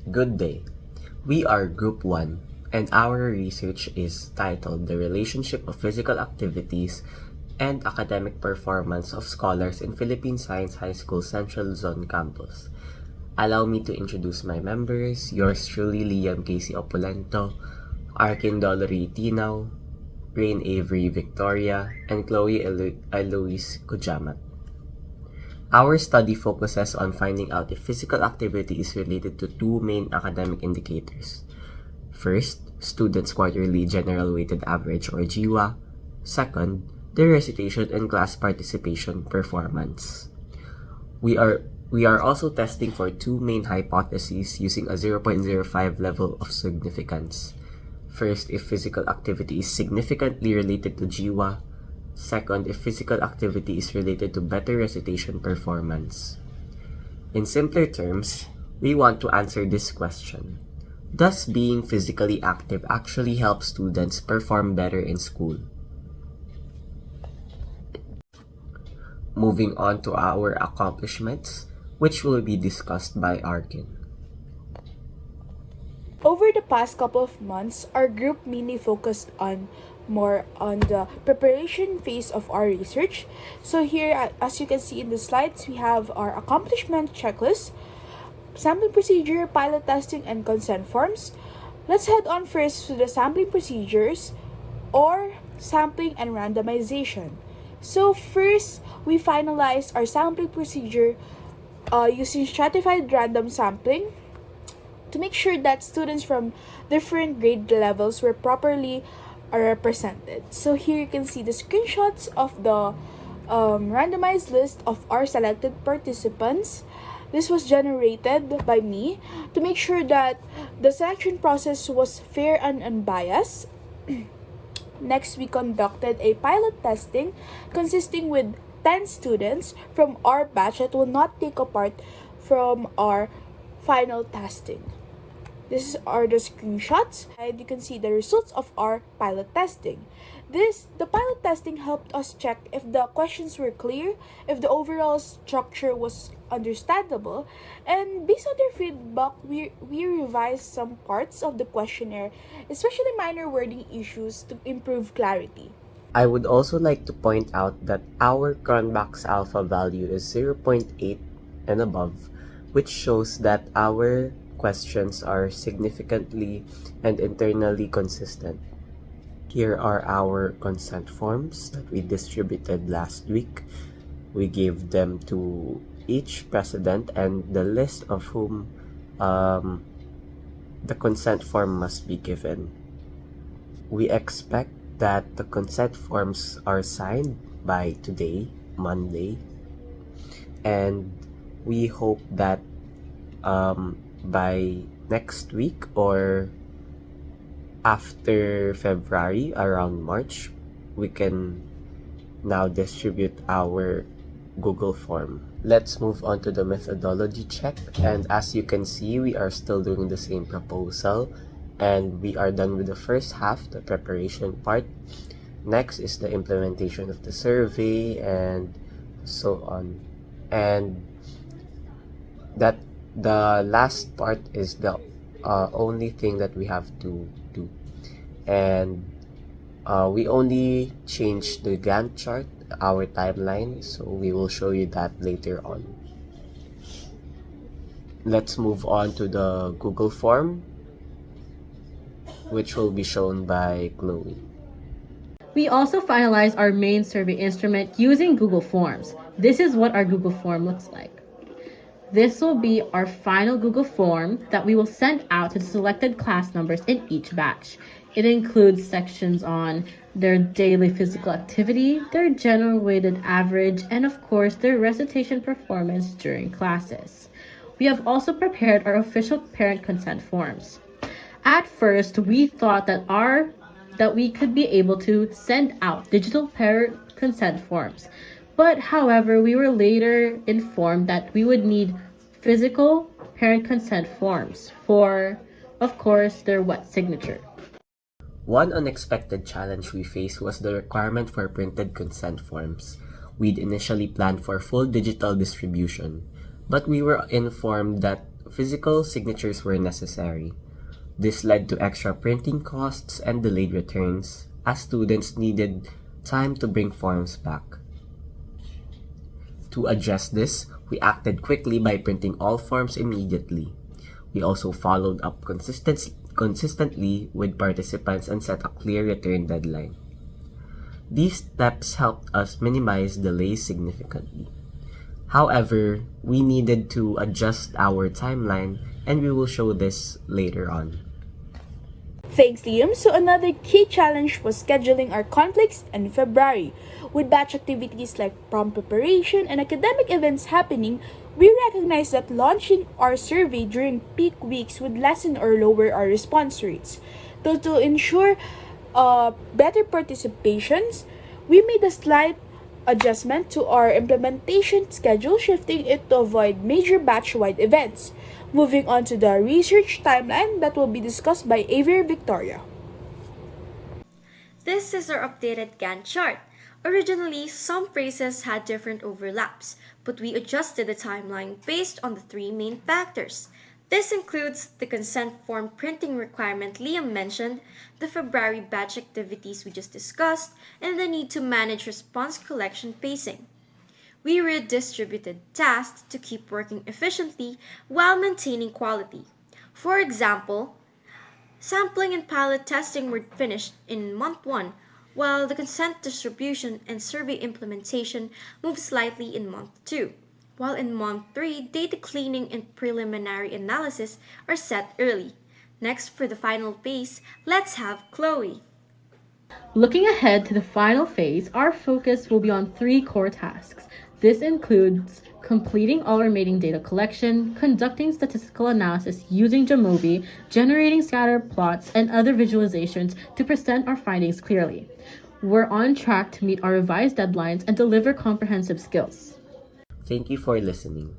Good day. We are Group 1, and our research is titled The Relationship of Physical Activities and Academic Performance of Scholars in Philippine Science High School Central Luzon Campus. Allow me to introduce my members, yours truly Liam Casey Opulento, Arkyn Dolorei Tinao, Raine Averie Victoria, and Chloe Eloise Cudiamat. Our study focuses on finding out if physical activity is related to two main academic indicators. First, students' quarterly general weighted average or GWA. Second, their recitation and class participation performance. We are also testing for two main hypotheses using a 0.05 level of significance. First, if physical activity is significantly related to GWA. Second, if physical activity is related to better recitation performance. In simpler terms, we want to answer this question. Does being physically active actually help students perform better in school? Moving on to our accomplishments, which will be discussed by Arkyn. Over the past couple of months, our group mainly focused more on the preparation phase of our research. So here, as you can see in the slides, we have our accomplishment checklist, sampling procedure, pilot testing, and consent forms. Let's head on first to the sampling procedures or sampling and randomization. So first, we finalized our sampling procedure using stratified random sampling to make sure that students from different grade levels were properly represented. So here you can see the screenshots of the randomized list of our selected participants. This was generated by me to make sure that the selection process was fair and unbiased. Next, we conducted a pilot testing consisting with 10 students from our batch that will not take a part from our final testing. These are the screenshots, and you can see the results of our pilot testing. The pilot testing helped us check if the questions were clear, if the overall structure was understandable, and based on their feedback, we revised some parts of the questionnaire, especially minor wording issues, to improve clarity. I would also like to point out that our Cronbach's alpha value is 0.8 and above, which shows that our questions are significantly and internally consistent. Here are our consent forms that we distributed last week. We gave them to each president and the list of whom the consent form must be given. We expect that the consent forms are signed by today, Monday, and we hope that by next week or after February, around March, we can now distribute our Google form. Let's move on to the methodology check, and as you can see, we are still doing the same proposal and we are done with the first half, the preparation part. Next is the implementation of the survey and so on, and that the last part is the only thing that we have to do, and we only changed the Gantt chart, our timeline, so we will show you that later on. Let's move on to the Google form, which will be shown by Chloe. We also finalized our main survey instrument using Google Forms. This is what our Google form looks like. This will be our final Google form that we will send out to the selected class numbers in each batch. It includes sections on their daily physical activity, their general weighted average, and of course their recitation performance during classes. We have also prepared our official parent consent forms. At first, we thought that we could be able to send out digital parent consent forms. But however, we were later informed that we would need physical parent consent forms for, of course, their wet signature. One unexpected challenge we faced was the requirement for printed consent forms. We'd initially planned for full digital distribution, but we were informed that physical signatures were necessary. This led to extra printing costs and delayed returns, as students needed time to bring forms back. To address this, we acted quickly by printing all forms immediately. We also followed up consistently with participants and set a clear return deadline. These steps helped us minimize delays significantly. However, we needed to adjust our timeline, and we will show this later on. Thanks, Liam. So another key challenge was scheduling our conflicts in February. With batch activities like prom preparation and academic events happening, we recognized that launching our survey during peak weeks would lessen or lower our response rates. So to ensure better participations, we made a slight adjustment to our implementation schedule, shifting it to avoid major batch-wide events. Moving on to the research timeline that will be discussed by Averie Victoria. This is our updated Gantt chart. Originally, some phrases had different overlaps, but we adjusted the timeline based on the three main factors. This includes the consent form printing requirement Liam mentioned, the February batch activities we just discussed, and the need to manage response collection pacing. We redistributed tasks to keep working efficiently while maintaining quality. For example, sampling and pilot testing were finished in month 1, while the consent distribution and survey implementation moved slightly in month 2. While in month 3, data cleaning and preliminary analysis are set early. Next, for the final phase, let's have Chloe. Looking ahead to the final phase, our focus will be on 3 core tasks. This includes completing all remaining data collection, conducting statistical analysis using Jamovi, generating scatter plots, and other visualizations to present our findings clearly. We're on track to meet our revised deadlines and deliver comprehensive skills. Thank you for listening.